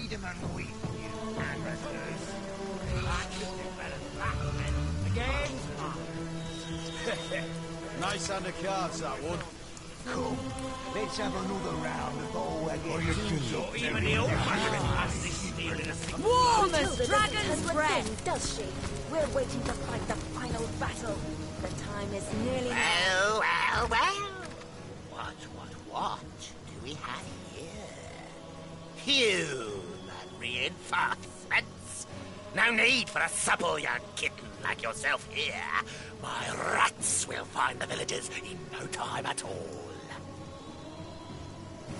them annoying, you amateurs. I can do better than that, man. Again? Nice undercards, that one. Cool. Let's have another round before I get too Even the old man has this stealing a thing. Warm as dragon's Matilda breath! doesn't turn with things, does she? We're waiting to fight the final battle. The time is nearly now. Well. What do we have here? Human reinforcements. No need for a supple young kitten like yourself here. My rats will find the villagers in no time at all.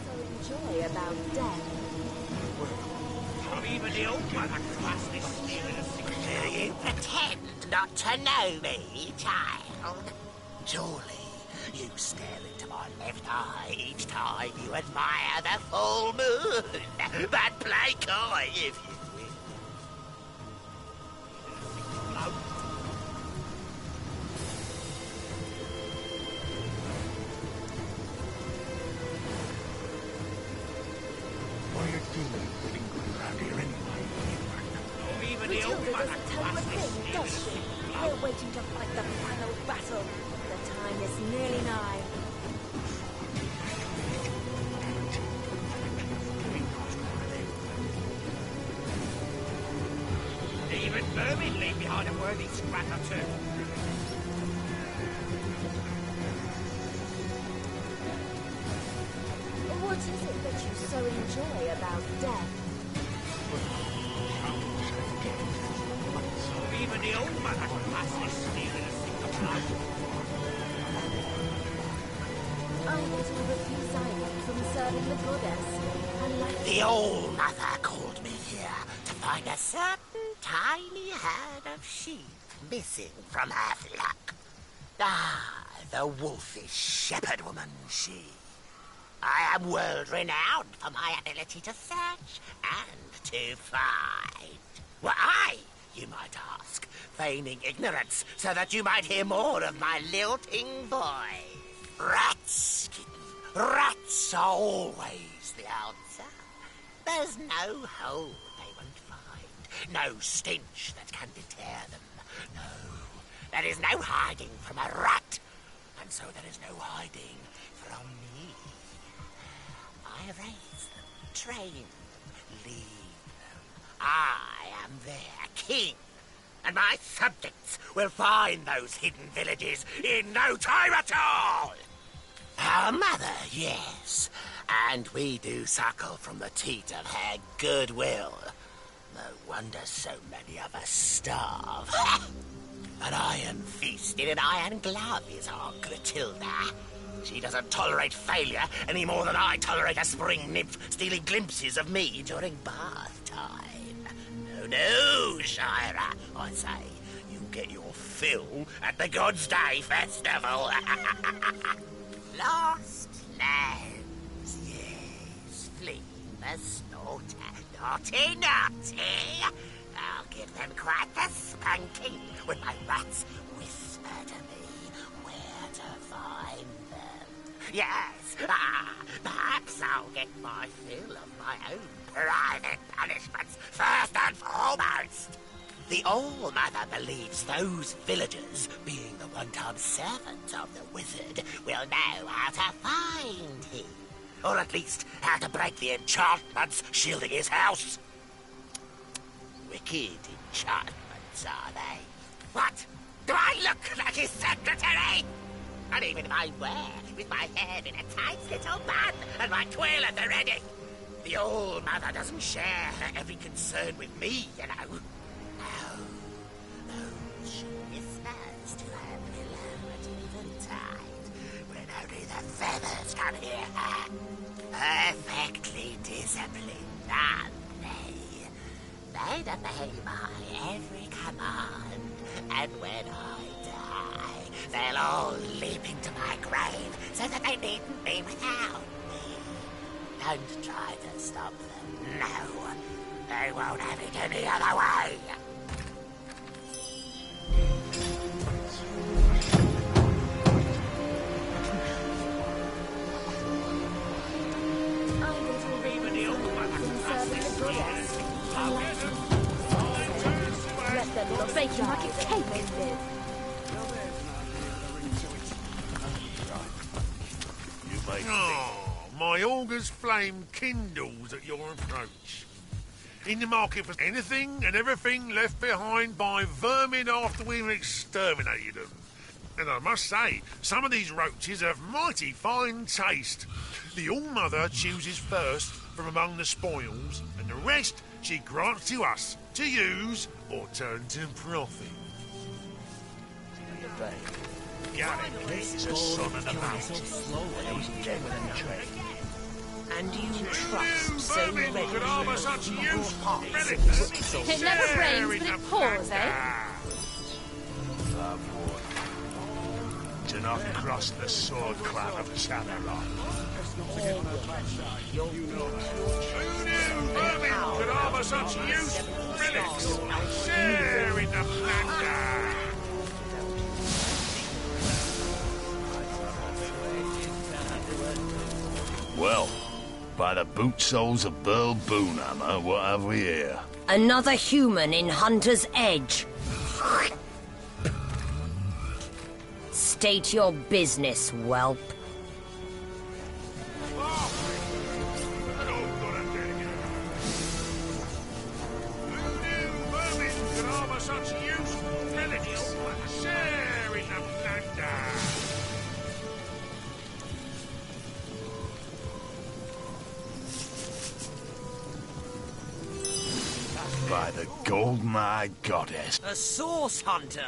So enjoy about death. Even the old man has this stealing a thing. Do you pretend not to know me, child? Surely you stare into my left eye each time you admire the full moon. But play coy if you will. What are you doing? Living good around here anyway. Even the old Matilda man doesn't turn has with this things, does she? We're waiting to fight the final battle. The time is nearly nigh. Even vermin leave behind a worthy scrap or two. What is it that you so enjoy about death? Even the old man has this stealing a thing of blood. I was to refuse Island from serving the goddess. Unlike The old mother called me here to find a certain tiny herd of sheep missing from her flock. The wolfish shepherd woman, she. I am world-renowned for my ability to search and to find. Why, you might ask, feigning ignorance so that you might hear more of my lilting voice. Rats, kitten, rats are always the answer. There's no hole they won't find, no stench that can deter them. No, there is no hiding from a rat, and so there is no hiding from me. I raise them, train them, lead them. I am their king, and my subjects will find those hidden villages in no time at all. Our mother, yes, and we do suckle from the teat of her goodwill. No wonder so many of us starve. An iron fist in an iron glove is our Clotilda. She doesn't tolerate failure any more than I tolerate a spring nymph stealing glimpses of me during bath time. No, Shira, I say, you get your fill at the God's Day Festival. Lost lands, yes, flee the slaughter. Naughty. I'll give them quite the spanking when my rats whisper to me where to find them. Yes, perhaps I'll get my fill of my own private punishments first and foremost. The All-Mother believes those villagers, being the one-time servants of the wizard, will know how to find him. Or at least how to break the enchantments shielding his house. Wicked enchantments, are they? What? Do I look like his secretary? And even if I were, with my head in a tight little bun and my quill at the ready, the All-Mother doesn't share her every concern with me, you know. No, she whispers to her pillow at eventide, when only the feathers can hear her. Perfectly disciplined, aren't they? They'd obey my every command, and when I die, they'll all leap into my grave so that they needn't be without me. Don't try to stop them, no. They won't have it any other way. I will be serving the goddess. baking like a cake. Oh, my auger's flame kindles at your approach. In the market for anything and everything left behind by vermin after we've exterminated them. And I must say, some of these roaches have mighty fine taste. The All-Mother chooses first from among the spoils, and the rest she grants to us to use or turn to profit. This is a son of the mountain. And you trust so readily could harbour such useful hearts. relics. It never rains, but it pours, eh? Do not cross the sword clan of Channeron. Who knew vermin could harbour such useful relics? Share in the plunder. Well, by the boot soles of Burl Boonhammer, what have we here? Another human in Hunter's Edge. State your business, whelp. By the golden-eyed goddess. A source hunter.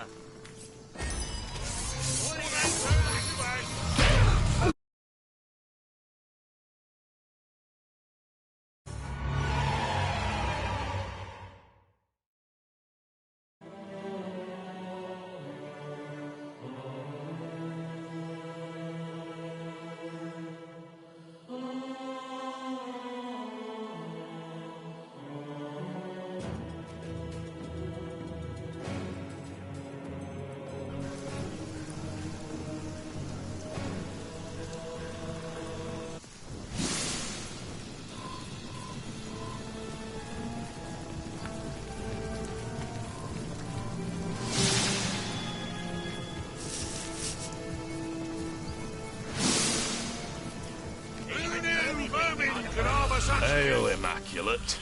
Hail, Immaculate.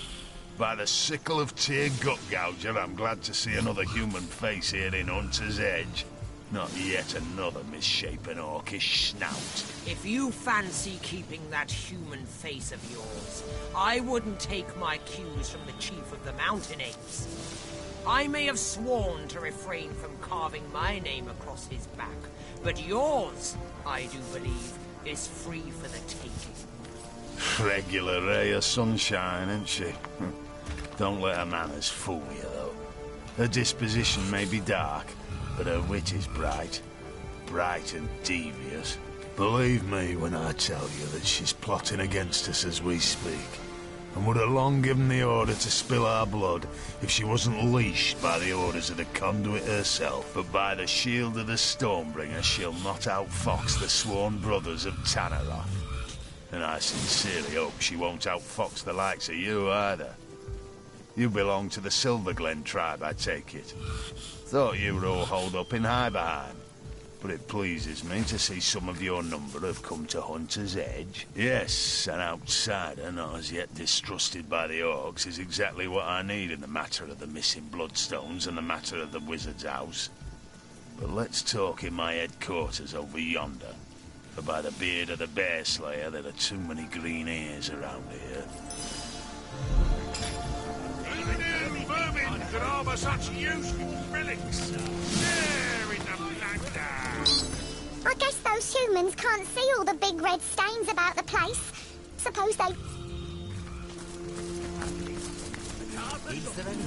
By the sickle of Tyr Gutgouger, I'm glad to see another human face here in Hunter's Edge. Not yet another misshapen orcish snout. If you fancy keeping that human face of yours, I wouldn't take my cues from the chief of the Mountain Apes. I may have sworn to refrain from carving my name across his back, but yours, I do believe, is free for the taking. Regular ray of sunshine, ain't she? Don't let her manners fool you, though. Her disposition may be dark, but her wit is bright. Bright and devious. Believe me when I tell you that she's plotting against us as we speak, and would have long given the order to spill our blood if she wasn't leashed by the orders of the conduit herself. But by the shield of the Stormbringer, she'll not outfox the sworn brothers of Tanneroth. And I sincerely hope she won't outfox the likes of you either. You belong to the Silverglen tribe, I take it. Thought you were all holed up in Hiberheim. But it pleases me to see some of your number have come to Hunter's Edge. Yes, an outsider not as yet distrusted by the orcs is exactly what I need in the matter of the missing bloodstones and the matter of the wizard's house. But let's talk in my headquarters over yonder. For by the beard of the Bear Slayer, there are too many green ears around here. Vermin could harbour such useful relics. There in the plunder. I guess those humans can't see all the big red stains about the place. Suppose they... Is there any...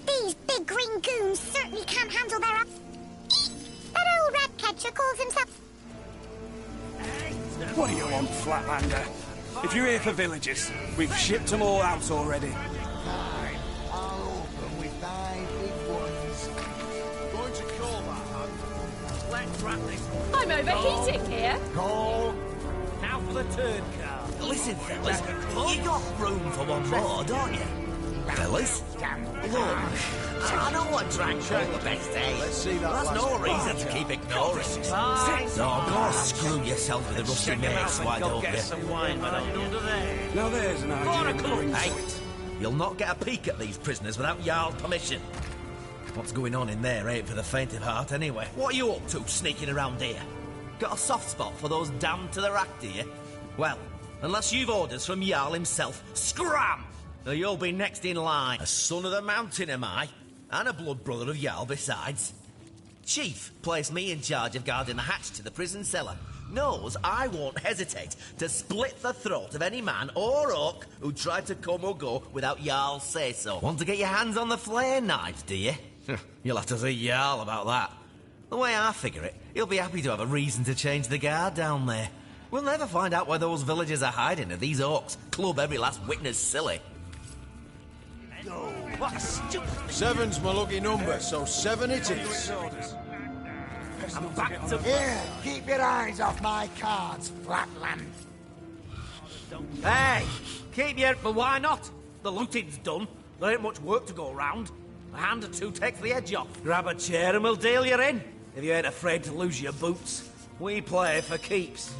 These big green goons certainly can't handle their... That old rat catcher calls himself... What do you want, Flatlander? If you're here for villagers, we've shipped them all out already. I'll open with thy big ones. Going to call that, Let's wrap this. I'm overheating here. Call. Now for the turn cut. Listen, fellas, you got room for one more, don't you? Fellas? Look, I know I drank all the best, eh? Let's see that. That's no reason to keep ignoring it. No, go screw yourself with the rusty mace, why don't you? Some wine, but under there. Now there's an idea that brings Hey, it. you'll not get a peek at these prisoners without Jarl's permission. What's going on in there ain't for the faint of heart anyway. What are you up to, sneaking around here? Got a soft spot for those damned to the rack, do you? Well, unless you've orders from Jarl himself, scram! Or you'll be next in line. A son of the mountain am I, and a blood brother of Jarl besides. Chief placed me in charge of guarding the hatch to the prison cellar. Knows I won't hesitate to split the throat of any man or orc who tried to come or go without Jarl's say-so. Want to get your hands on the flare knives, do you? You'll have to see Jarl about that. The way I figure it, he'll be happy to have a reason to change the guard down there. We'll never find out where those villagers are hiding if these orcs club every last witness silly. What a stupid... Seven's my lucky number, so 7 it is. I'm back to... Here, keep your eyes off my cards, Flatland. Hey, keep your... But why not? The looting's done. There ain't much work to go round. A hand or two takes the edge off. Grab a chair and we'll deal you in. If you ain't afraid to lose your boots. We play for keeps.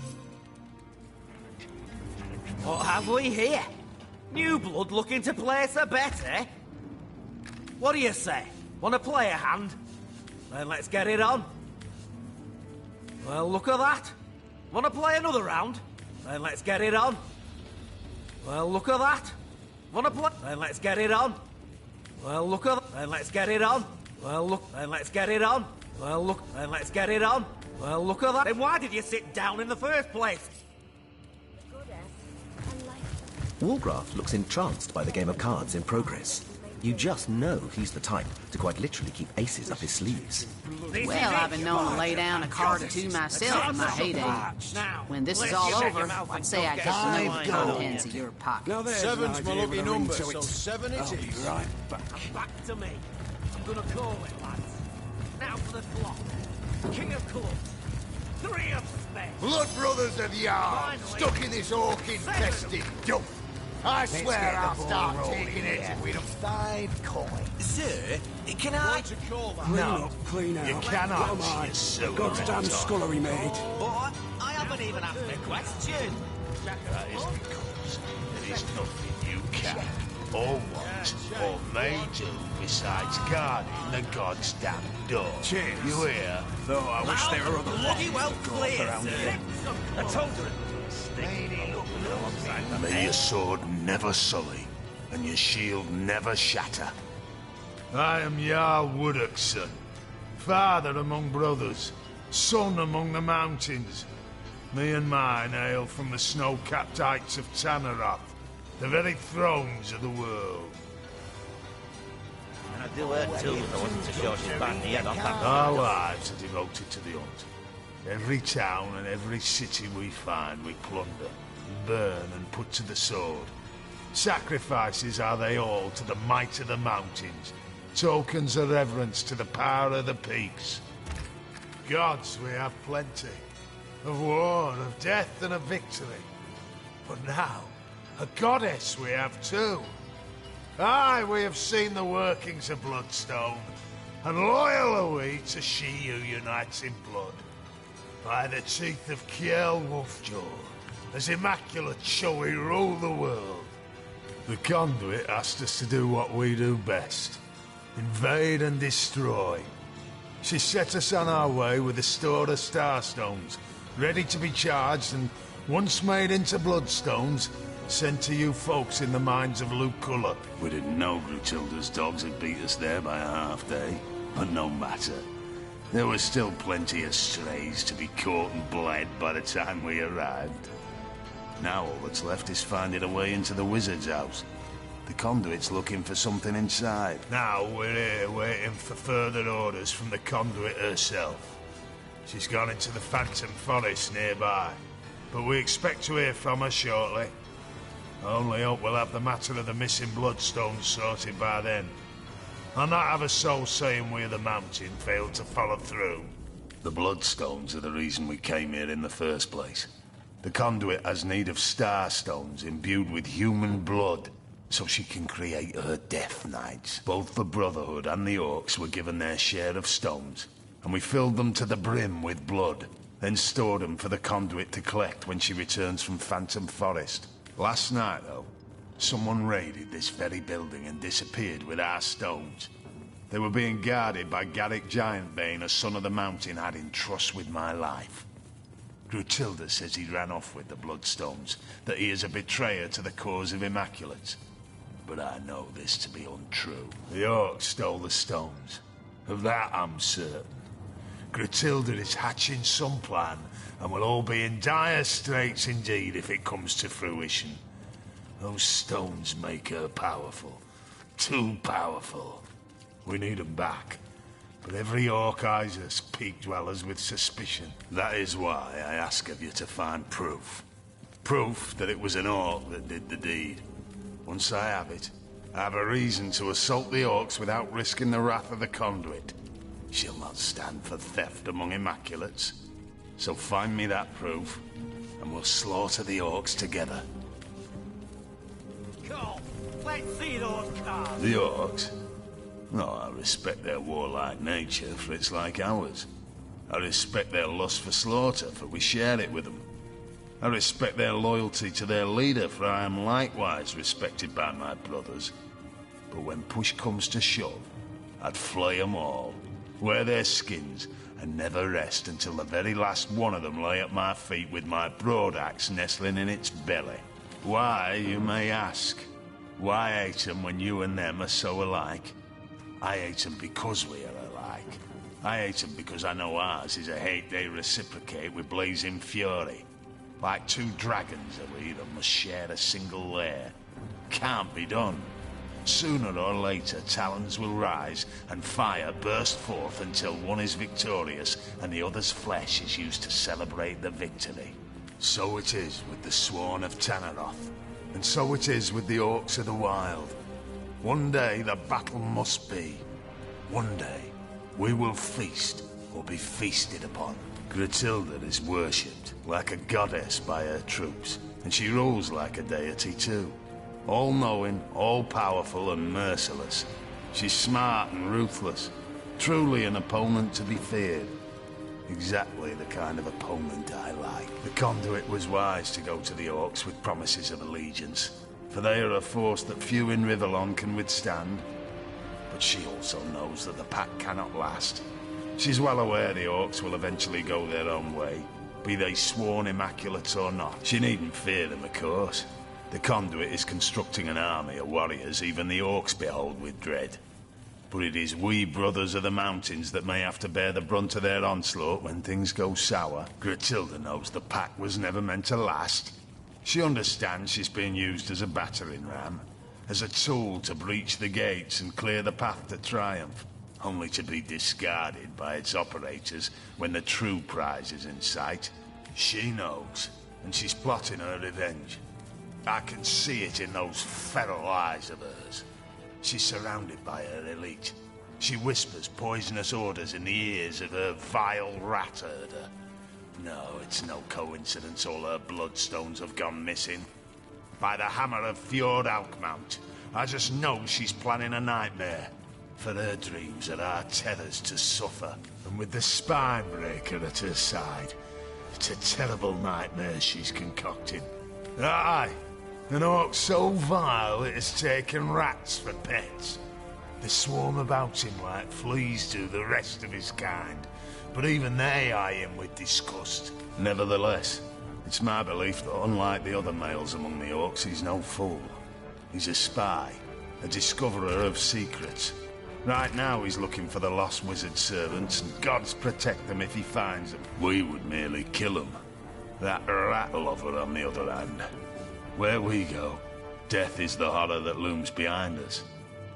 What have we here? New blood looking to place a bet, eh? What do you say? Want to play a hand? Then let's get it on. Well, look at that. Want to play another round? Then let's get it on. Well, look at that. Want to play? Then let's get it on. Well, look at that. Then let's get it on. Well, look. Then let's get it on. Well, look. Then let's get it on. Well, look at that. Then why did you sit down in the first place? Wargraf looks entranced by the game of cards in progress. You just know he's the type to quite literally keep aces up his sleeves. Well, I've been known to lay down a card or two myself in my heyday. When this is all over, I'd say I just know the contents of your pocket. 7's my lucky number, so 7 it is. Right Back to me. I'm gonna call it, lads. Now for the flop. King of clubs. 3 of spades. Blood brothers of Jarl, stuck in this orc-infested dump. I swear I'll start taking it if we don't... 5 coins. Sir, can I... No, clean out. You cannot. Come on. You silly Goddamn retard. scullery maid. But I haven't even asked a question. That is because there is nothing you can, or want, or may do besides guarding the god's damn door. Cheers. You hear? Though I wish there were other Bloody well clear, around sir. here. I told her it was sticky. May your sword never sully, and your shield never shatter. I am Jarl Woodokson, father among brothers, son among the mountains. Me and mine hail from the snow-capped heights of Tanneroth, the very thrones of the world. And I'd do her too if I wasn't to show she's bang the head off that. Our lives are devoted to the hunt. Every town and every city we find we plunder, burn and put to the sword. Sacrifices are they all to the might of the mountains, tokens of reverence to the power of the peaks. Gods we have plenty, of war, of death and of victory. But now, a goddess we have too. Aye, we have seen the workings of Bloodstone, and loyal are we to she who unites in blood. By the teeth of Kjell Wolfjaw, as immaculate shall we rule the world. The Conduit asked us to do what we do best. Invade and destroy. She set us on our way with a store of Starstones, ready to be charged and, once made into Bloodstones, sent to you folks in the mines of Luculla. We didn't know Grutilda's dogs had beat us there by a half day, but no matter. There was still plenty of strays to be caught and bled by the time we arrived. Now all that's left is finding a way into the wizard's house. The Conduit's looking for something inside. Now we're here waiting for further orders from the Conduit herself. She's gone into the Phantom Forest nearby, but we expect to hear from her shortly. I only hope we'll have the matter of the missing Bloodstones sorted by then. I'll not have a soul saying we of the mountain failed to follow through. The Bloodstones are the reason we came here in the first place. The conduit has need of star stones imbued with human blood, so she can create her Death Knights. Both the Brotherhood and the Orcs were given their share of stones, and we filled them to the brim with blood, then stored them for the conduit to collect when she returns from Phantom Forest. Last night, though, someone raided this very building and disappeared with our stones. They were being guarded by Garrick Giantbane, a son of the mountain had in trust with my life. Grutilda says he ran off with the Bloodstones, that he is a betrayer to the cause of Immaculates. But I know this to be untrue. The Orcs stole the stones. Of that I'm certain. Grutilda is hatching some plan, and we'll all be in dire straits indeed if it comes to fruition. Those stones make her powerful. Too powerful. We need them back. But every Orc eyes us, Peak Dwellers, with suspicion. That is why I ask of you to find proof. Proof that it was an Orc that did the deed. Once I have it, I have a reason to assault the Orcs without risking the wrath of the Conduit. She'll not stand for theft among Immaculates. So find me that proof, and we'll slaughter the Orcs together. Cool. Let's see those cards. The Orcs? No, I respect their warlike nature, for it's like ours. I respect their lust for slaughter, for we share it with them. I respect their loyalty to their leader, for I am likewise respected by my brothers. But when push comes to shove, I'd flay them all, wear their skins, and never rest until the very last one of them lay at my feet with my broadaxe nestling in its belly. Why, you may ask? Why hate them when you and them are so alike? I hate them because we are alike. I hate them because I know ours is a hate they reciprocate with blazing fury. Like two dragons of either must share a single lair. Can't be done. Sooner or later, talons will rise and fire burst forth until one is victorious and the other's flesh is used to celebrate the victory. So it is with the Sworn of Tanneroth, and so it is with the Orcs of the Wild. One day the battle must be. One day we will feast or be feasted upon. Grutilda is worshipped like a goddess by her troops, and she rules like a deity too. All-knowing, all-powerful and merciless. She's smart and ruthless. Truly an opponent to be feared. Exactly the kind of opponent I like. The Conduit was wise to go to the Orcs with promises of allegiance, for they are a force that few in Rivellon can withstand. But she also knows that the pack cannot last. She's well aware the Orcs will eventually go their own way, be they sworn Immaculates or not. She needn't fear them, of course. The Conduit is constructing an army of warriors even the Orcs behold with dread. But it is we brothers of the mountains that may have to bear the brunt of their onslaught when things go sour. Grutilda knows the pack was never meant to last. She understands she's being used as a battering ram, as a tool to breach the gates and clear the path to triumph, only to be discarded by its operators when the true prize is in sight. She knows, and she's plotting her revenge. I can see it in those feral eyes of hers. She's surrounded by her elite. She whispers poisonous orders in the ears of her vile rat herder. No, it's no coincidence all her bloodstones have gone missing. By the hammer of Fjord Alkmount, I just know she's planning a nightmare. For her dreams are our tethers to suffer. And with the Spinebreaker at her side, it's a terrible nightmare she's concocted. Aye, an Orc so vile it has taken rats for pets. They swarm about him like fleas do the rest of his kind. But even they eye him with disgust. Nevertheless, it's my belief that unlike the other males among the Orcs, he's no fool. He's a spy, a discoverer of secrets. Right now he's looking for the lost wizard servants, and gods protect them if he finds them. We would merely kill him. That rat lover on the other hand. Where we go, death is the horror that looms behind us.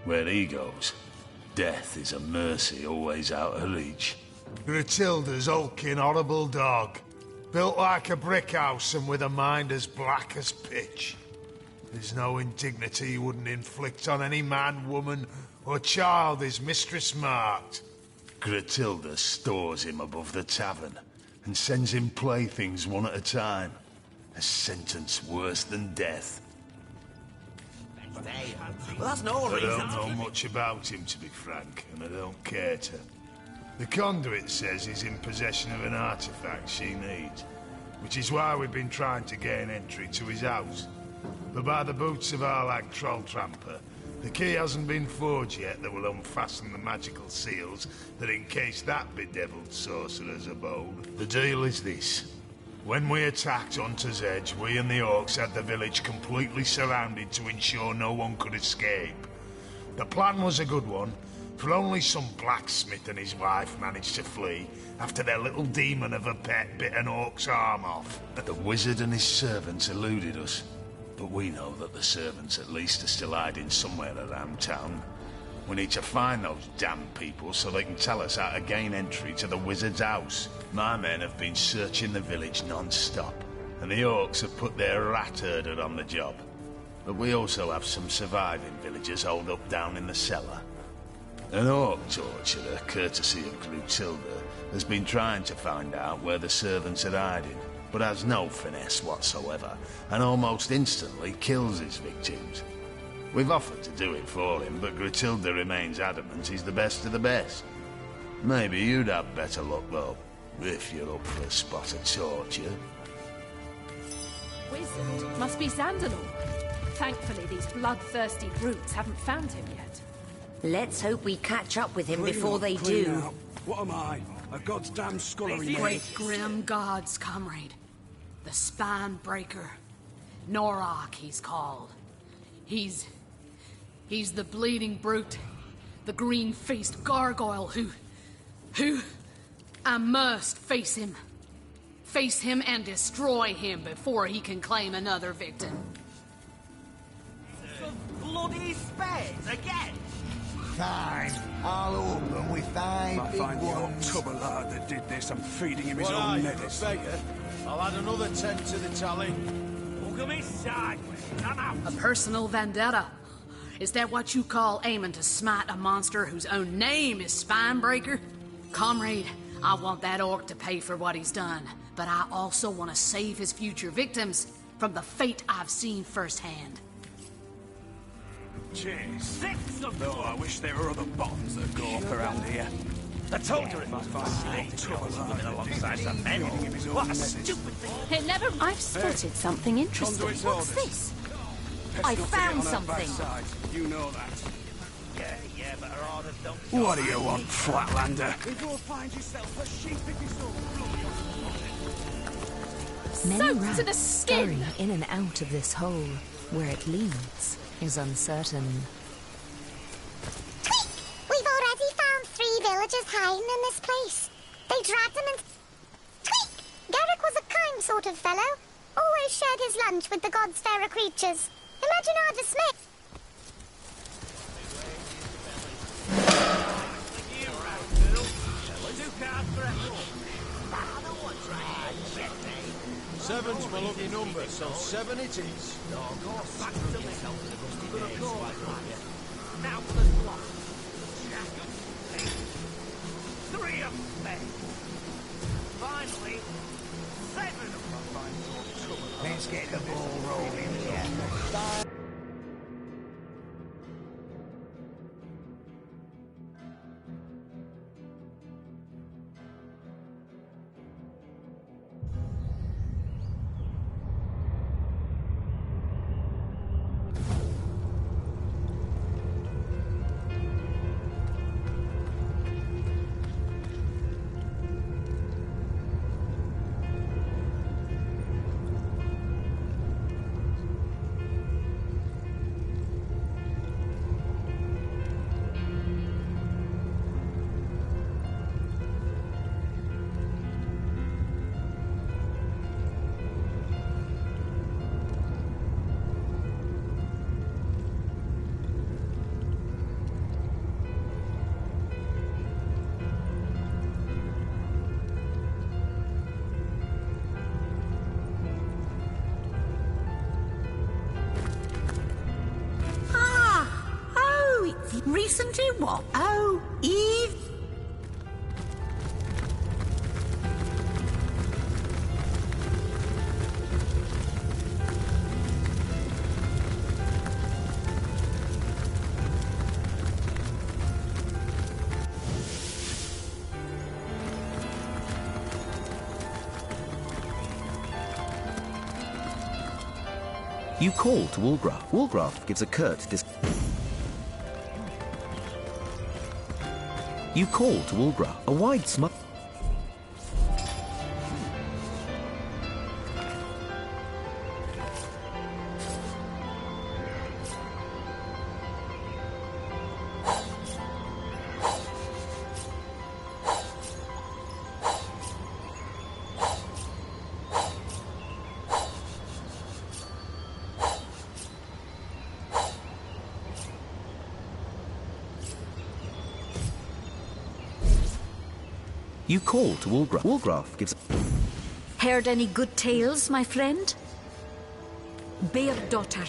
Where he goes, death is a mercy always out of reach. Grutilda's hulking, horrible dog. Built like a brick house and with a mind as black as pitch. There's no indignity he wouldn't inflict on any man, woman, or child his mistress marked. Grutilda stores him above the tavern and sends him playthings one at a time. A sentence worse than death. Well, that's no I reason. don't know much about him, to be frank, and I don't care to. The conduit says he's in possession of an artifact she needs, which is why we've been trying to gain entry to his house. But by the boots of our lag troll tramper, the key hasn't been forged yet that will unfasten the magical seals that encase that bedeviled sorcerer's abode. The deal is this. When we attacked Hunter's Edge, we and the orcs had the village completely surrounded to ensure no one could escape. The plan was a good one, for only some blacksmith and his wife managed to flee after their little demon of a pet bit an orc's arm off. The wizard and his servants eluded us, but we know that the servants at least are still hiding somewhere around town. We need to find those damn people so they can tell us how to gain entry to the wizard's house. My men have been searching the village non-stop, and the orcs have put their rat herder on the job. But we also have some surviving villagers holed up down in the cellar. An orc torturer, courtesy of Clotilda, has been trying to find out where the servants are hiding, but has no finesse whatsoever, and almost instantly kills his victims. We've offered to do it for him, but Clotilda remains adamant he's the best of the best. Maybe you'd have better luck, though, if you're up for a spot of torture. Wizard must be Xandalor. Thankfully, these bloodthirsty brutes haven't found him yet. Let's hope we catch up with him before they Clean do. out. What am I? A god's damn scullery maid? Great grim gods, comrade. The spine breaker. Norok, he's called. He's the bleeding brute. The green-faced gargoyle who... I must face him. Face him and destroy him before he can claim another victim. Bloody spades again! Fine. I'll open with five Might big find the old ones. tubber lad that did this and feeding him his What are own you, medicine. beggar? I'll add another 10 to the tally. Look me sideways. I'm out. A personal vendetta. Is that what you call aiming to smite a monster whose own name is Spinebreaker? Comrade, I want that orc to pay for what he's done, but I also want to save his future victims from the fate I've seen firsthand. Cheers. Though I wish there were other bombs that go off around here. I told you it was Might find the old tubber lad alongside some men. feeding him his own What a medicine. stupid thing. It never... I've spotted something interesting. Conduit's What's orders. this? Best I not to get found on her something. backside. You know that. Yeah, but her orders don't... What do you want, Flatlander? Many Soaked to the rats skin. scurry in and out of this hole. Where it leads is uncertain. Tweak! We've already found 3 villagers hiding in this place. They dragged them in... Tweak! Garrick was a kind sort of fellow. Always shared his lunch with the god's fairer creatures. Imagine our dismay. Seven's my lucky number, so 7 it is. Now for the block. 3 of them. Finally, 7 of them. Let's get the ball rolling here. Recently what? Oh, Eve. You call to Woolgraf. Woolgraf gives a curt You call to Woolgraf. A wide smile. You call to Woolgraf. Woolgraf gives... Heard any good tales, my friend? Bear daughter.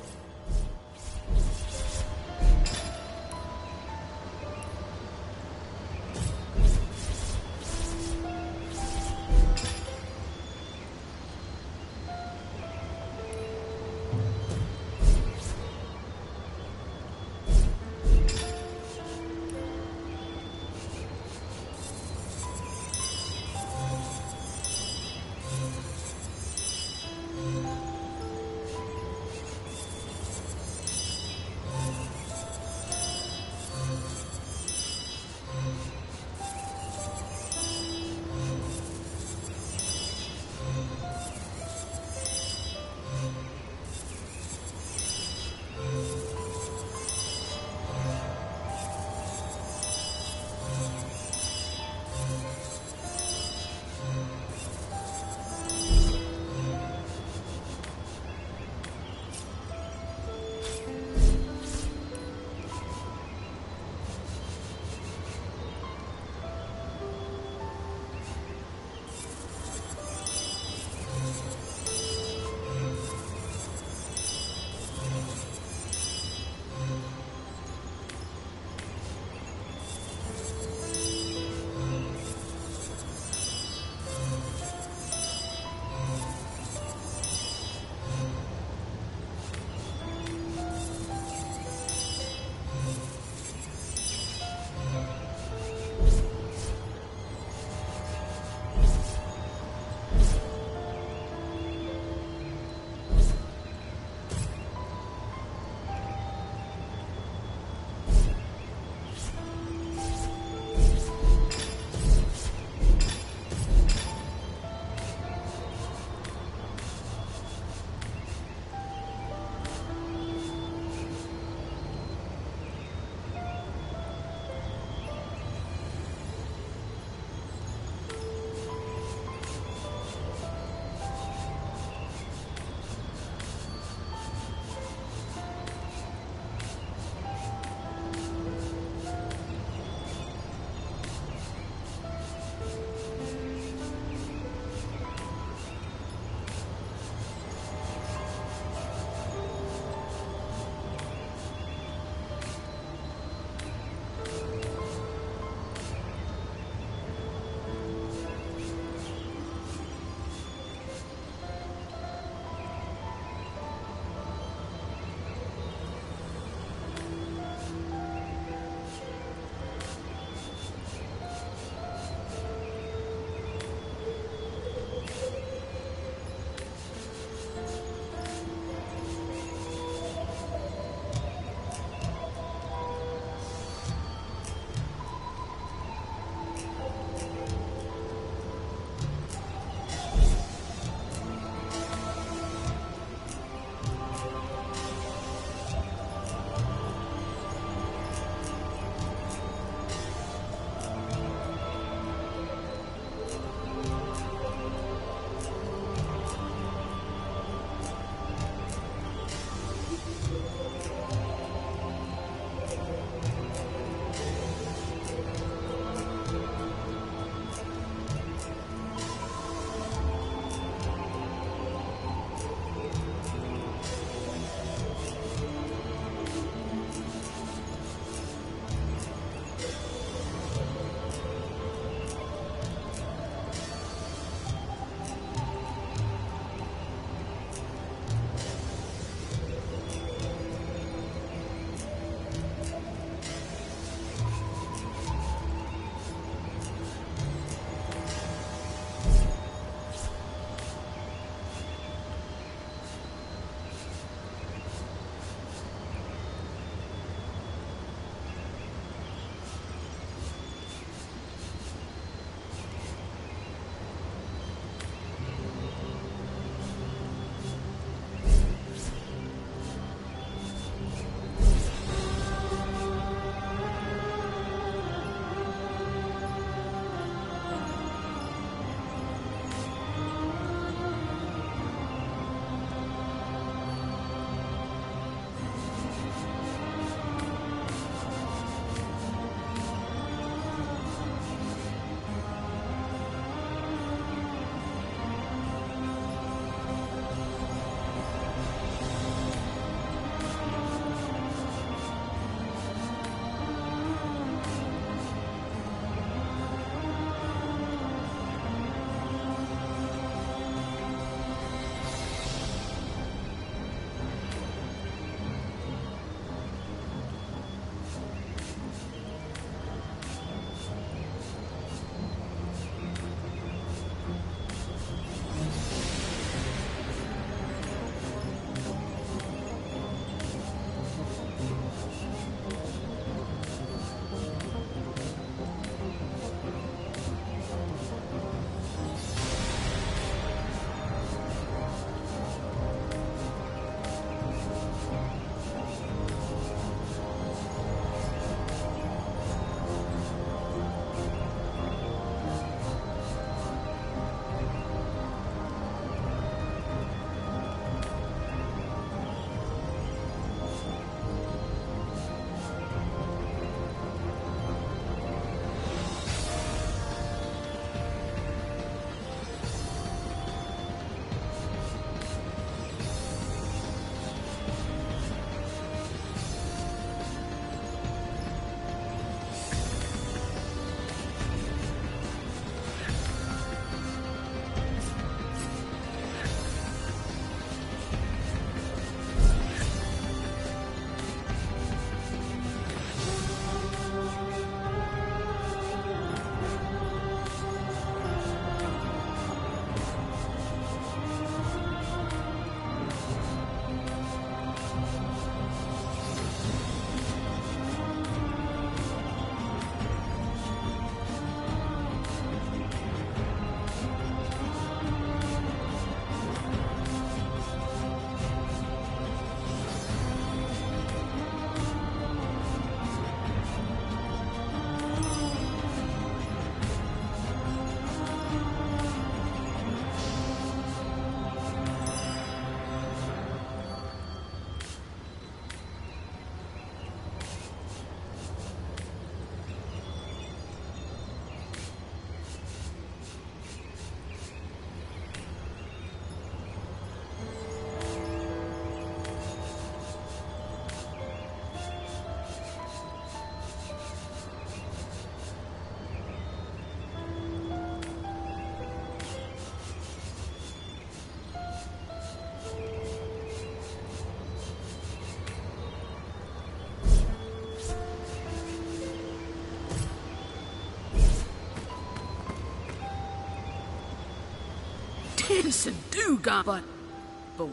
can do, but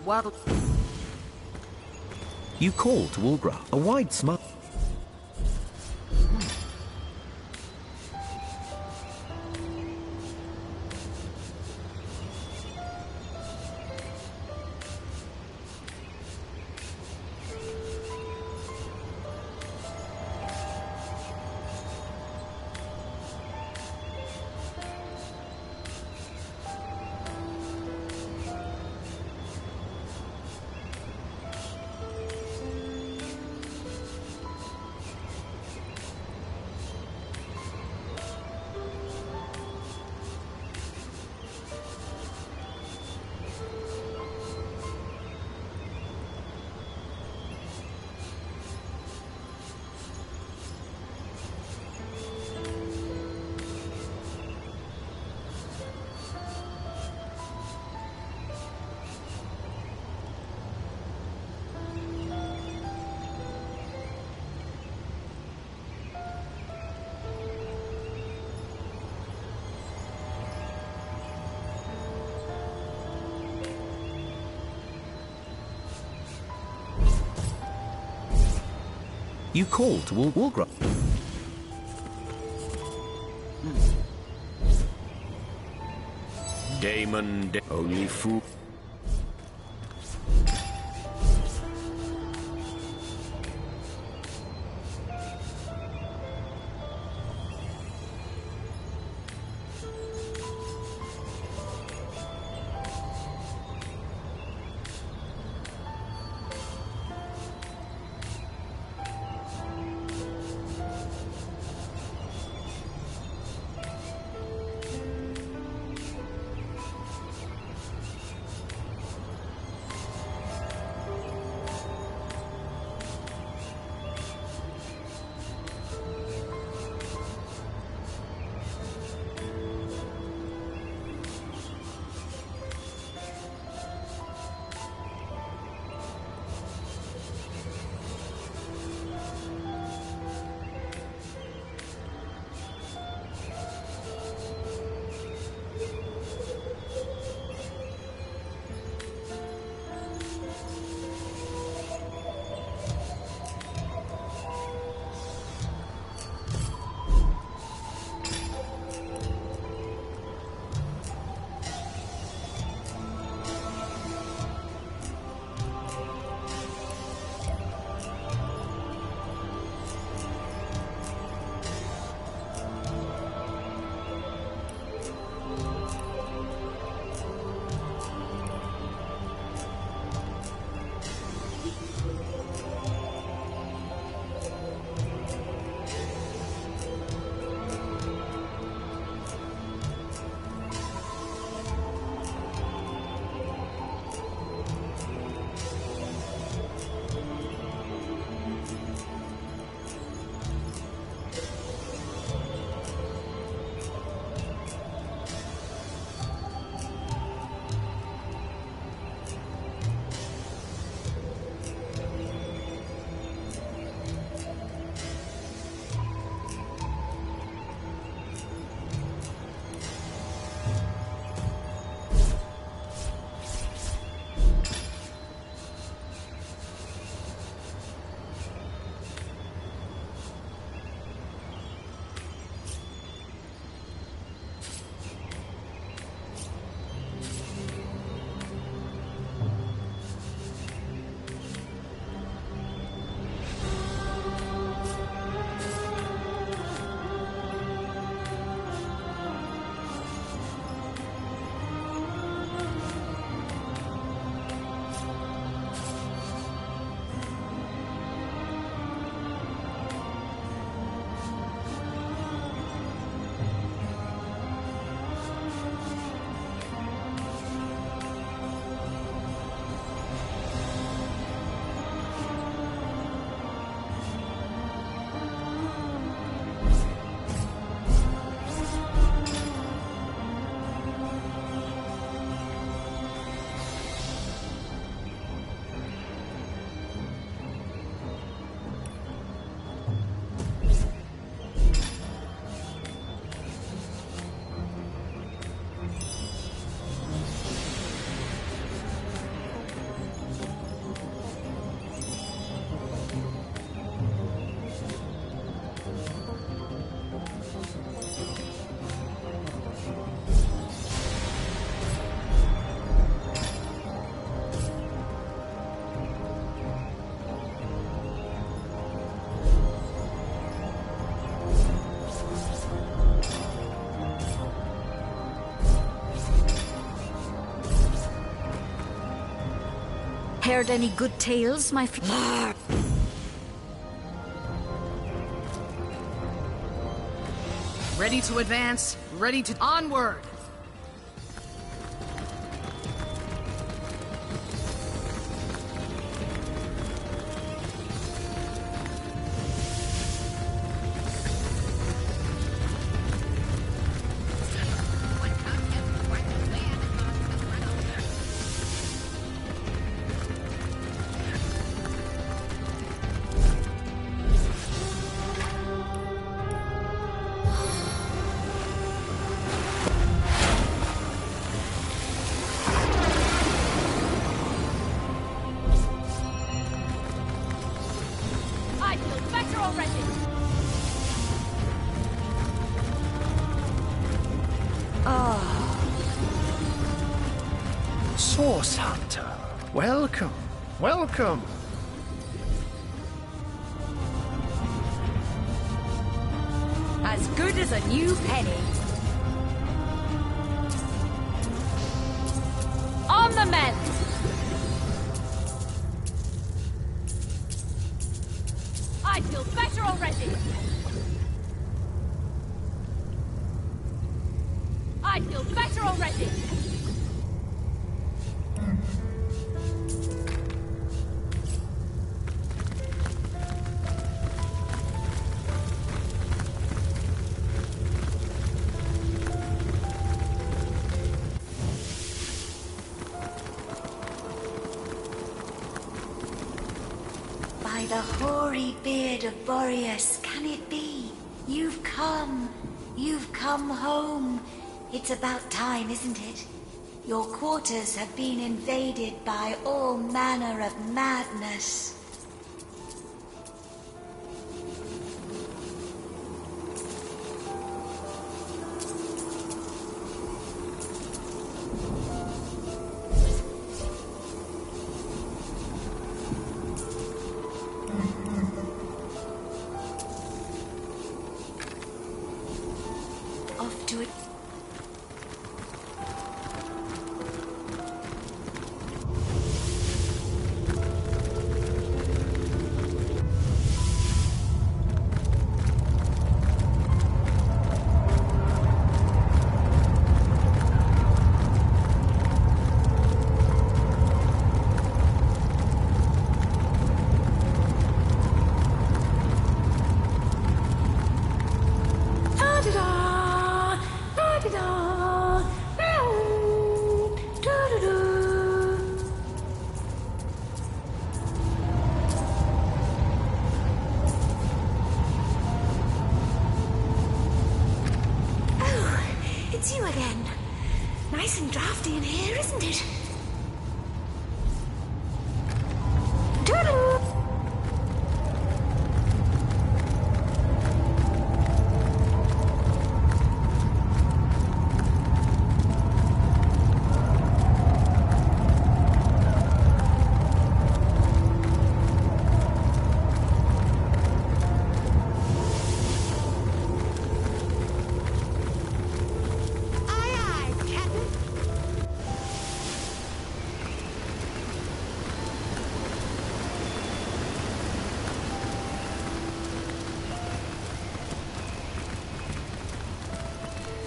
what? You call to Walgraf. A wide smile. You call to Walgraf. Damon, only fool. heard any good tales, my friend? Ready to advance, ready to... Onward! I feel better already. Source Hunter, welcome, welcome. As good as a new penny. On the mend. I feel better already. I feel better already. By the hoary beard of Boreas, can it be? You've come home. It's about time, isn't it? Your quarters have been invaded by all manner of madness. Off to it. It's you again. Nice and drafty in here, isn't it? Toodaloo!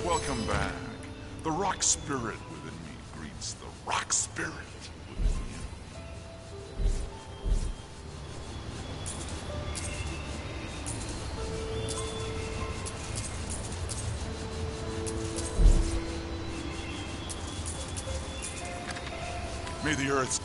Welcome back. The rock spirit within me greets the rock spirit within you. May the earth...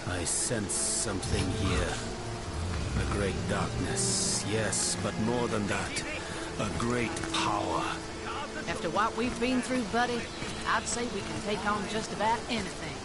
I sense something here. A great darkness, yes, but more than that, a great power. After what we've been through, buddy, I'd say we can take on just about anything.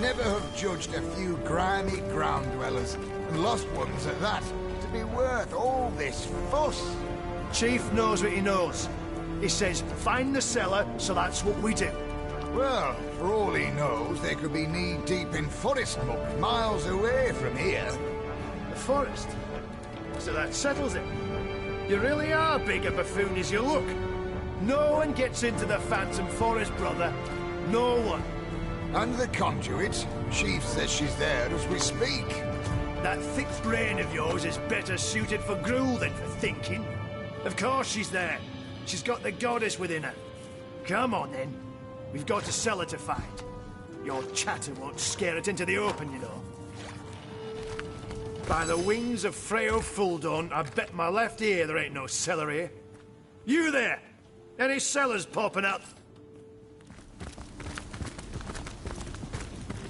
never have judged a few grimy ground dwellers, and lost ones at that, to be worth all this fuss. Chief knows what he knows. He says, find the cellar, so that's what we do. Well, for all he knows, they could be knee-deep in forest muck, miles away from here. The forest? So that settles it. You really are big a buffoon as you look. No one gets into the Phantom Forest, brother. No one. And the conduit? Chief says she's there as we speak. That thick brain of yours is better suited for gruel than for thinking. Of course she's there. She's got the goddess within her. Come on, then. We've got a cellar to find. Your chatter won't scare it into the open, you know. By the wings of Freo Fuldawn, I bet my left ear there ain't no cellar here. You there! Any cellars popping up?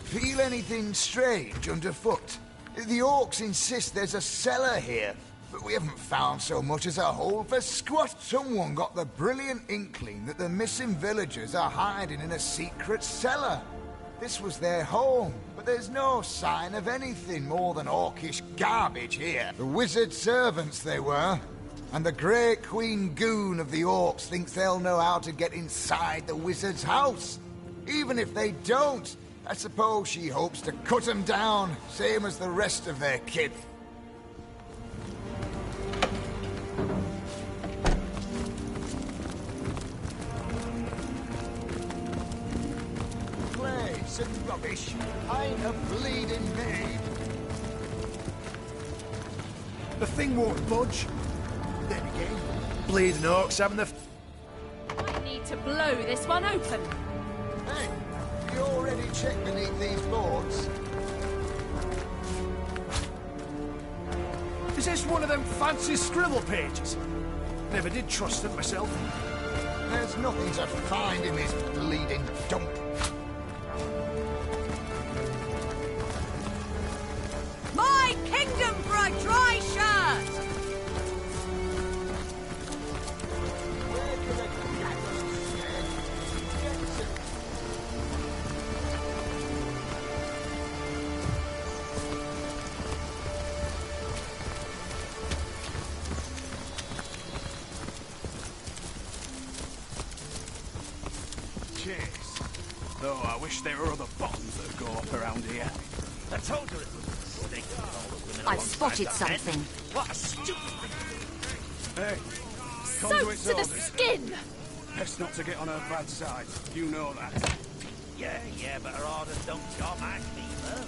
Feel anything strange underfoot? The orcs insist there's a cellar here, but we haven't found so much as a hole for squat. Someone got the brilliant inkling that the missing villagers are hiding in a secret cellar. This was their home, but there's no sign of anything more than orcish garbage here. The wizard servants they were. And the Great Queen Goon of the orcs thinks they'll know how to get inside the wizard's house. Even if they don't, I suppose she hopes to cut them down, same as the rest of their kit. Plagues and rubbish. I'm a bleeding maid. The thing won't budge. Then again, bleeding orcs having the... I need to blow this one open. Hey, you already checked beneath these boards? Is this one of them fancy scribble pages? Never did trust them myself. There's nothing to find in this bleeding dump. My kingdom for a dry shirt! Though I wish there were other bombs that go up around here. I told you it was a mistake. I've spotted something. What a stupid thing. Hey, Soaked conduit's to the orders. skin! Best not to get on her bad side. You know that. Yeah, but her orders don't jar my fever.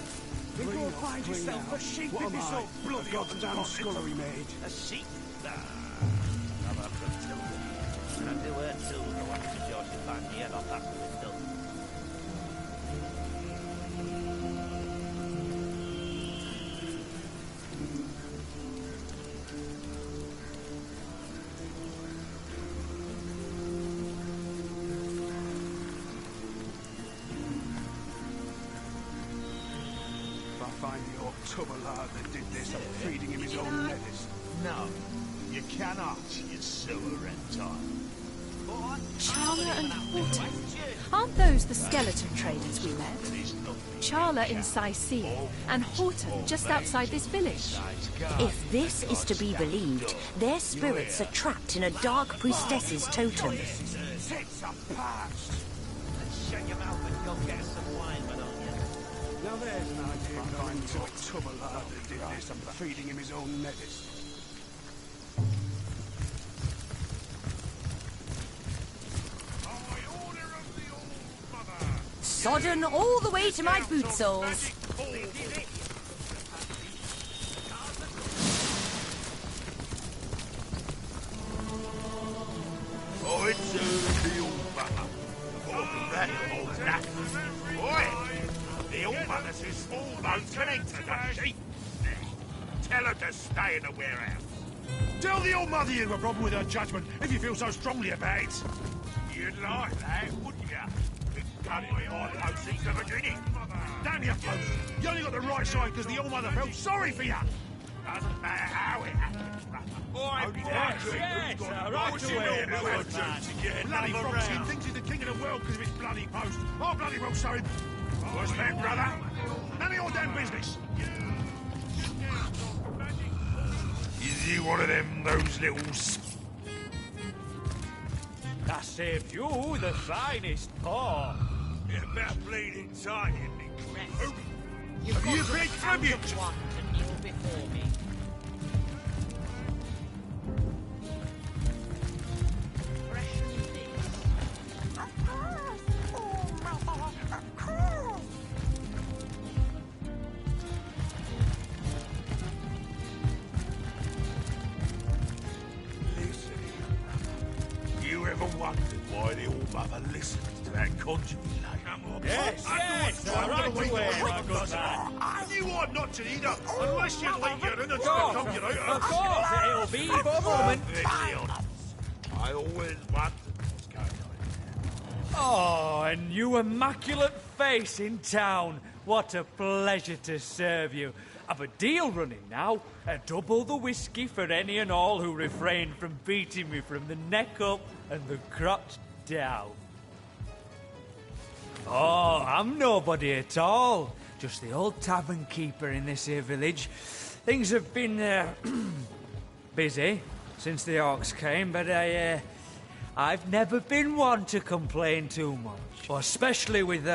Then go find yourself a sheep if you're so bloody goddamn scullery maid. A sheep? Nah. I'll have to tell you. And I do her too, but I want to sure she'll find the head off that pistol. Find the old Tubberlard that did this. I'm feeding him his own lettuce. No, you cannot, you silver reptile. Charla and Horton. Aren't those the skeleton traders we met? Charla in Saisi and Horton just outside this village. If this is to be believed, their spirits are trapped in a dark priestess's totem. Tits are parched. Shut your mouth and go get some wine, why don't you? Now there's an idea. Find the old Tubberlard that did this. I'm feeding him his own lettuce. Sodden all the way to my boot soles. Oh, it's the old mother. Oh, that old that. Oi! The old mother's whose small bones connected, does she? Tell her to stay in the warehouse. Tell the old mother you have a problem with her judgment if you feel so strongly about it. You'd like that, wouldn't you? It's done in my post since the beginning. Damn your post! You only got the right side because the old mother felt sorry for you. Doesn't matter how it happened. Only that yes, got right right away, to man. bloody Foxy thinks he's the king of the world because of his bloody post. I'll bloody well show him. What's that, brother? None of your damn business. Is he one of them, those little... I saved you the finest paw. You're about bleeding tight, isn't it? Rest. Have you got to paid the count tribute? of one to kneel before me. Listen here, you ever wondered why the All-Mother listened to that conjuring lady? Yes, right away, my good man. I knew I'd not to eat up, unless you'd like your innards to Of come, you know. Of course, it'll be for a moment. I always wondered what's going on. Oh, a new immaculate face in town. What a pleasure to serve you. I've a deal running now. Double the whiskey for any and all who refrain from beating me from the neck up and the crotch down. Oh, I'm nobody at all. Just the old tavern keeper in this here village. Things have been busy since the orcs came, but I've never been one to complain too much. Well, especially with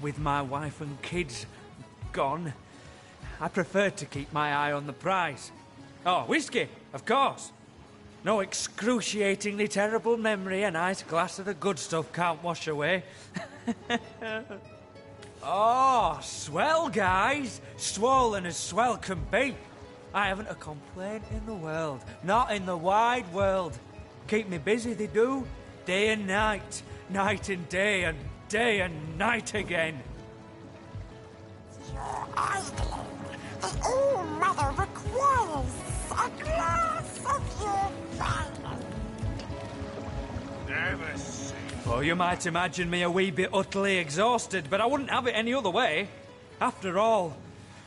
with my wife and kids gone. I prefer to keep my eye on the prize. Oh, whiskey, of course. No excruciatingly terrible memory a nice glass of the good stuff can't wash away. Oh, swell, guys. Swollen as swell can be. I haven't a complaint in the world. Not in the wide world. Keep me busy, they do. Day and night. Night and day and night again. Your idling. The All-Mother requires a glass of your finest. Never seen. Oh, you might imagine me a wee bit utterly exhausted, but I wouldn't have it any other way. After all,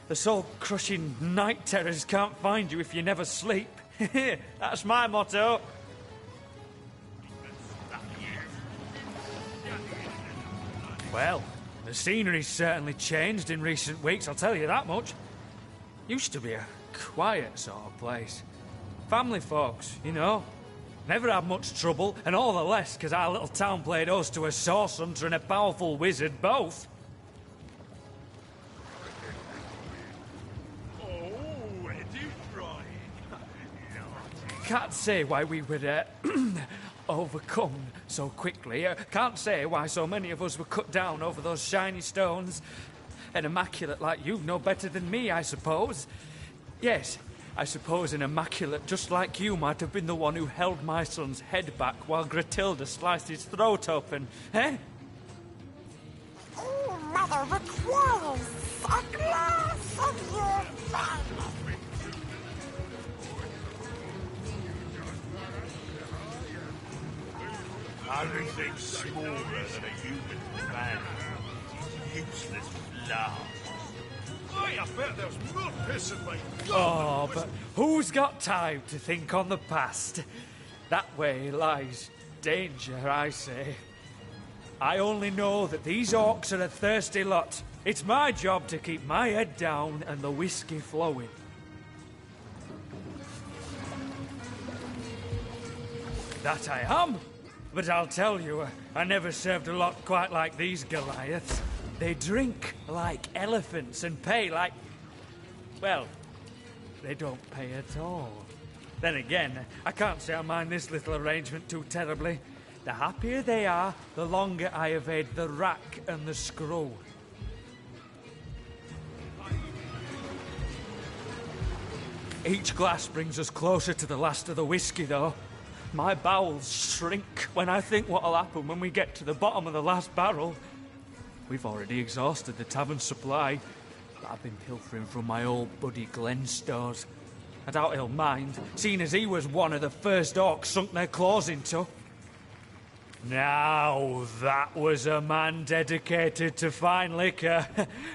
the soul-crushing night terrors can't find you if you never sleep. That's my motto. Well, the scenery's certainly changed in recent weeks, I'll tell you that much. Used to be a quiet sort of place. Family folks, you know. Never had much trouble, and all the less because our little town played host to a source hunter and a powerful wizard, both. Oh, ready, Brian. Can't say why we were overcome so quickly. Can't say why so many of us were cut down over those shiny stones. An immaculate like you know better than me, I suppose. Yes, I suppose an immaculate just like you might have been the one who held my son's head back while Gratilda sliced his throat open, eh? All-Mother requires a glass of your finest. Everything smaller than a human man is useless love. I bet there's mud pissing me. Oh, but who's got time to think on the past? That way lies danger, I say. I only know that these orcs are a thirsty lot. It's my job to keep my head down and the whiskey flowing. That I am. But I'll tell you, I never served a lot quite like these Goliaths. They drink like elephants and pay like... well, they don't pay at all. Then again, I can't say I mind this little arrangement too terribly. The happier they are, the longer I evade the rack and the screw. Each glass brings us closer to the last of the whiskey, though. My bowels shrink when I think what'll happen when we get to the bottom of the last barrel. We've already exhausted the tavern supply, but I've been pilfering from my old buddy Glenn's stores. I doubt he'll mind, seeing as he was one of the first orcs sunk their claws into. Now that was a man dedicated to fine liquor.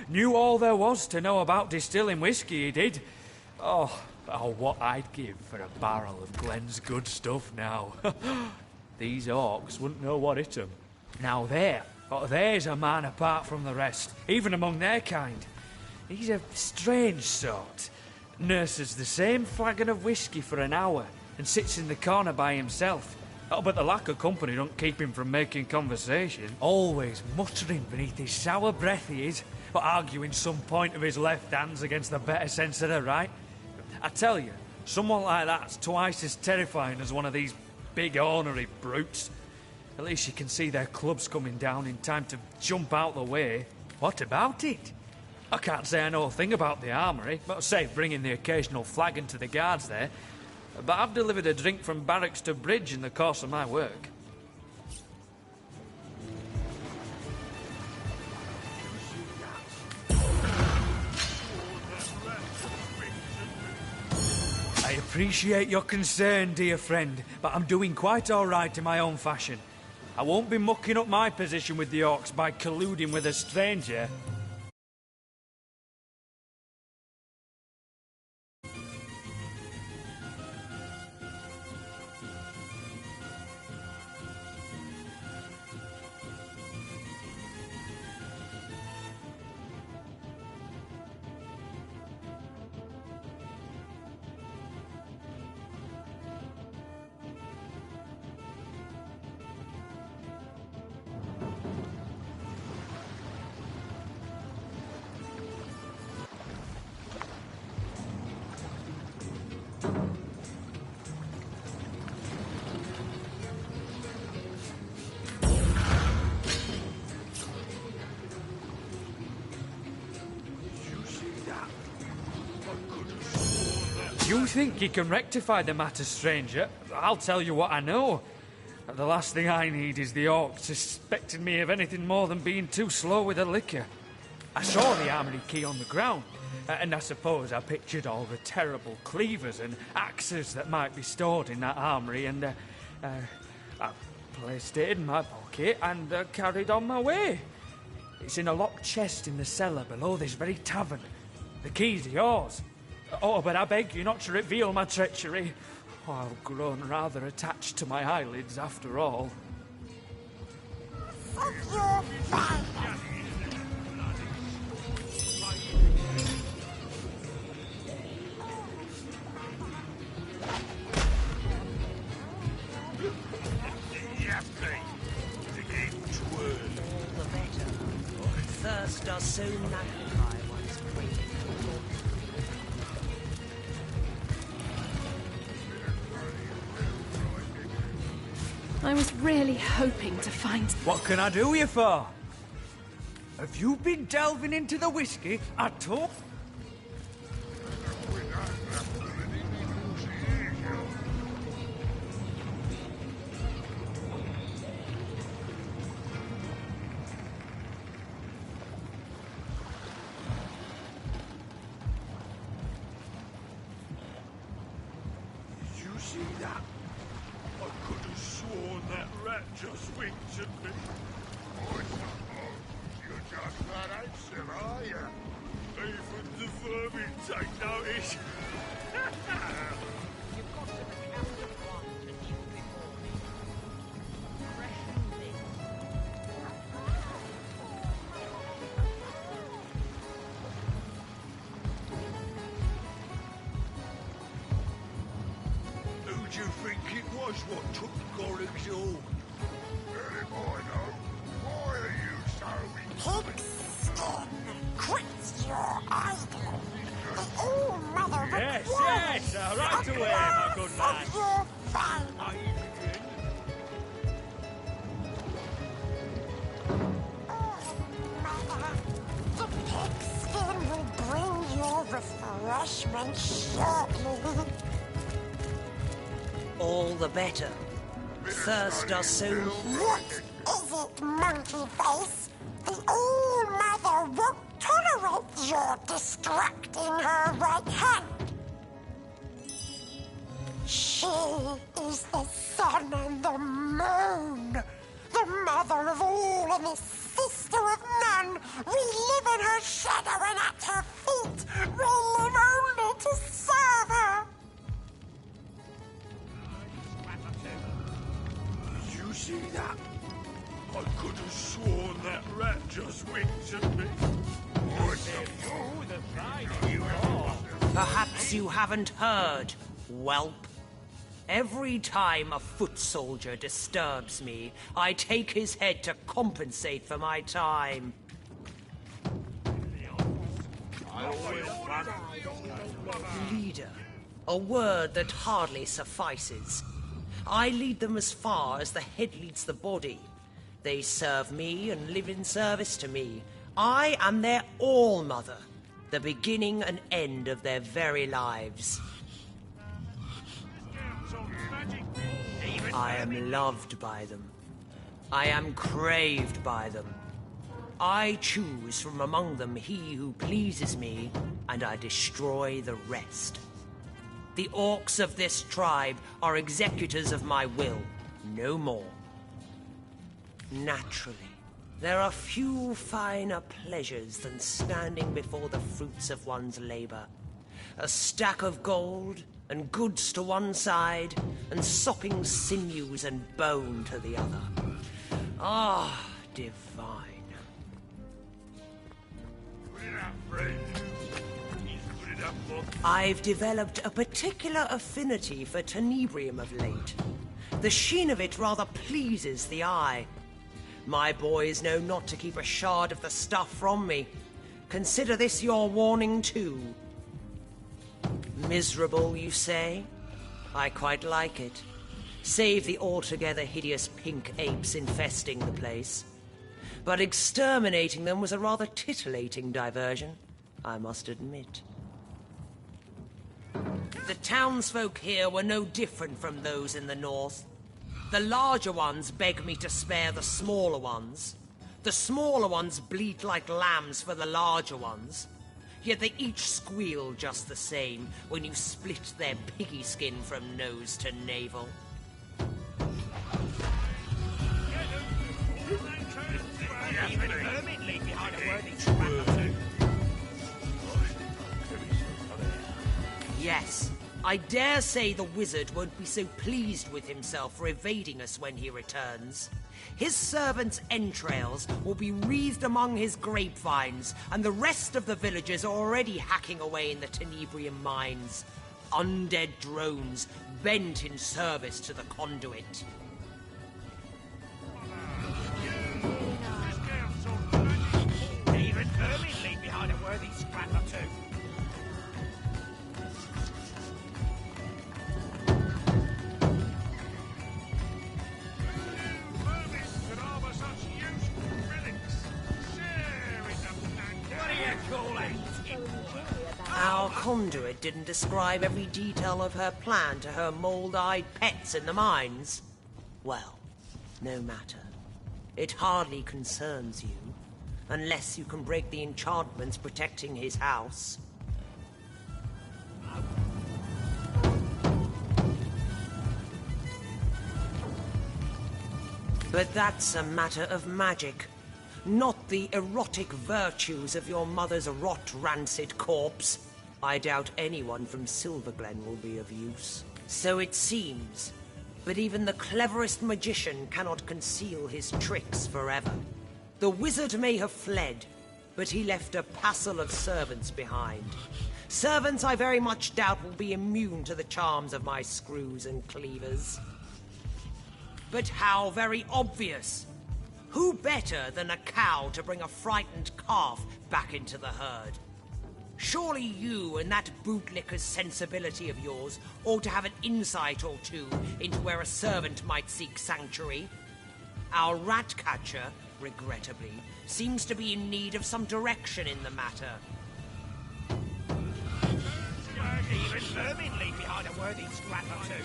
Knew all there was to know about distilling whiskey, he did. Oh, what I'd give for a barrel of Glenn's good stuff now. These orcs wouldn't know what hit 'em. Now there, Oh, there's a man apart from the rest, even among their kind. He's a strange sort. Nurses the same flagon of whiskey for an hour and sits in the corner by himself. Oh, but the lack of company don't keep him from making conversation. Always muttering beneath his sour breath he is, but arguing some point of his left hands against the better sense of the right. I tell you, someone like that's twice as terrifying as one of these big ornery brutes. At least you can see their clubs coming down in time to jump out the way. What about it? I can't say I know a thing about the armoury, but save bringing the occasional flagon to the guards there. But I've delivered a drink from barracks to bridge in the course of my work. I appreciate your concern, dear friend, but I'm doing quite all right in my own fashion. I won't be mucking up my position with the orcs by colluding with a stranger. You think you can rectify the matter, stranger? I'll tell you what I know. The last thing I need is the orcs suspecting me of anything more than being too slow with the liquor. I saw the armoury key on the ground, and I suppose I pictured all the terrible cleavers and axes that might be stored in that armoury, and I placed it in my pocket and carried on my way. It's in a locked chest in the cellar below this very tavern. The keys are yours. Oh, but I beg you not to reveal my treachery. Oh, I've grown rather attached to my eyelids after all. Thirst does so magnify one's great. I was really hoping to find... What can I do you for? Have you been delving into the whiskey at all? Did you see that? I could have sworn that rat just winked at me. You're just that handsome, are you? Even the vermin take notice. You've got to recount the one to you before me. Fresh and thin. Who do you think it was what took Gorig's all? Very boy, no. Why are you so Pig's skin grits your idol. The all-mother Yes, requires yes, right away, my good lad. of your vein. Mother, the pig skin will bring your refreshment shortly. All the better. Thirst does so... What is it, monkey face? The all-mother won't tolerate your distracting her right hand. She is the sun and the moon, the mother of all and the sister of none. We live in her shadow and at her feet. We live only to serve her. Did you see that? I could have sworn that rat just winked at me. Perhaps you haven't heard, whelp. Every time a foot soldier disturbs me, I take his head to compensate for my time. Leader, a word that hardly suffices. I lead them as far as the head leads the body. They serve me and live in service to me. I am their all-mother, the beginning and end of their very lives. I am loved by them. I am craved by them. I choose from among them he who pleases me, and I destroy the rest. The orcs of this tribe are executors of my will, no more. Naturally, there are few finer pleasures than standing before the fruits of one's labor. A stack of gold and goods to one side, and sopping sinews and bone to the other. Ah, divine. I've developed a particular affinity for tenebrium of late. The sheen of it rather pleases the eye. My boys know not to keep a shard of the stuff from me. Consider this your warning too. Miserable, you say? I quite like it. Save the altogether hideous pink apes infesting the place. But exterminating them was a rather titillating diversion, I must admit. The townsfolk here were no different from those in the north. The larger ones beg me to spare the smaller ones. The smaller ones bleat like lambs for the larger ones. Yet they each squeal just the same when you split their piggy skin from nose to navel. Yes, I dare say the wizard won't be so pleased with himself for evading us when he returns. His servants' entrails will be wreathed among his grapevines, and the rest of the villagers are already hacking away in the tenebrium mines. Undead drones bent in service to the conduit. Even Hermit leave behind a worthy scrap or two. Our conduit didn't describe every detail of her plan to her mold-eyed pets in the mines. Well, no matter. It hardly concerns you, unless you can break the enchantments protecting his house. But that's a matter of magic, not the erotic virtues of your mother's rot-rancid corpse. I doubt anyone from Silverglen will be of use. So it seems. But even the cleverest magician cannot conceal his tricks forever. The wizard may have fled, but he left a passel of servants behind. Servants I very much doubt will be immune to the charms of my screws and cleavers. But how very obvious! Who better than a cow to bring a frightened calf back into the herd? Surely you and that bootlicker's sensibility of yours ought to have an insight or two into where a servant might seek sanctuary. Our rat catcher, regrettably, seems to be in need of some direction in the matter. Even vermin leave behind a worthy scrap or two.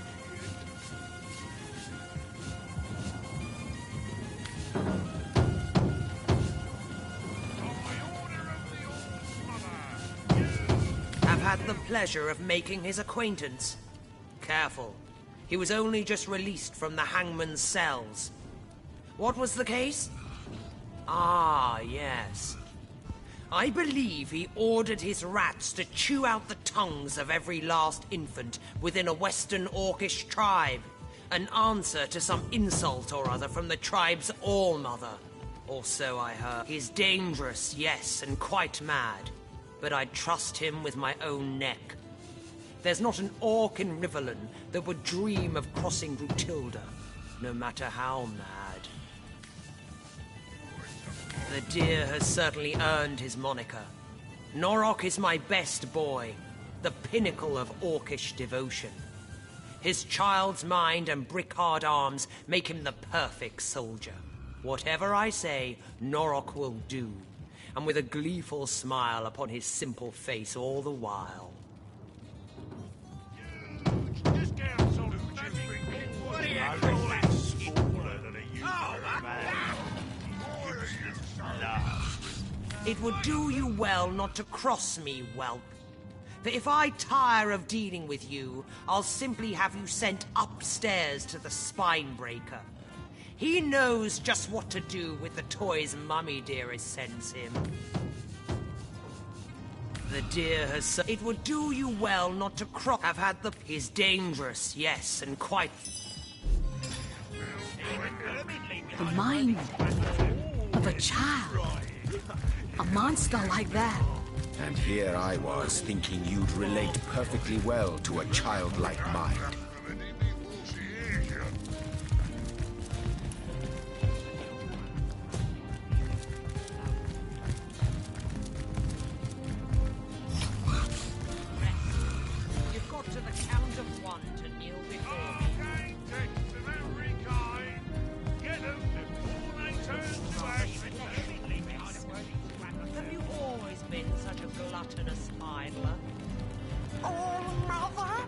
I've had the pleasure of making his acquaintance. Careful. He was only just released from the hangman's cells. What was the case? Ah, yes. I believe he ordered his rats to chew out the tongues of every last infant within a western orcish tribe, An answer to some insult or other from the tribe's all-mother. Or so I heard. He's dangerous, yes, and quite mad. But I'd trust him with my own neck. There's not an orc in Riverland that would dream of crossing Grutilda, no matter how mad. The deer has certainly earned his moniker. Norok is my best boy, the pinnacle of orcish devotion. His child's mind and brick-hard arms make him the perfect soldier. Whatever I say, Norok will do, and with a gleeful smile upon his simple face all the while. It would do you well not to cross me, whelp. For if I tire of dealing with you, I'll simply have you sent upstairs to the Spinebreaker. He knows just what to do with the toys Mummy Dearest sends him. The deer has... It would do you well not to cross... Have had the... He's dangerous, yes, and quite... The mind of a child. A monster like that. And here I was, thinking you'd relate perfectly well to a childlike mind. You've got to the count of one to kneel before me. Have you always been such a gluttonous idler? Oh, Mother!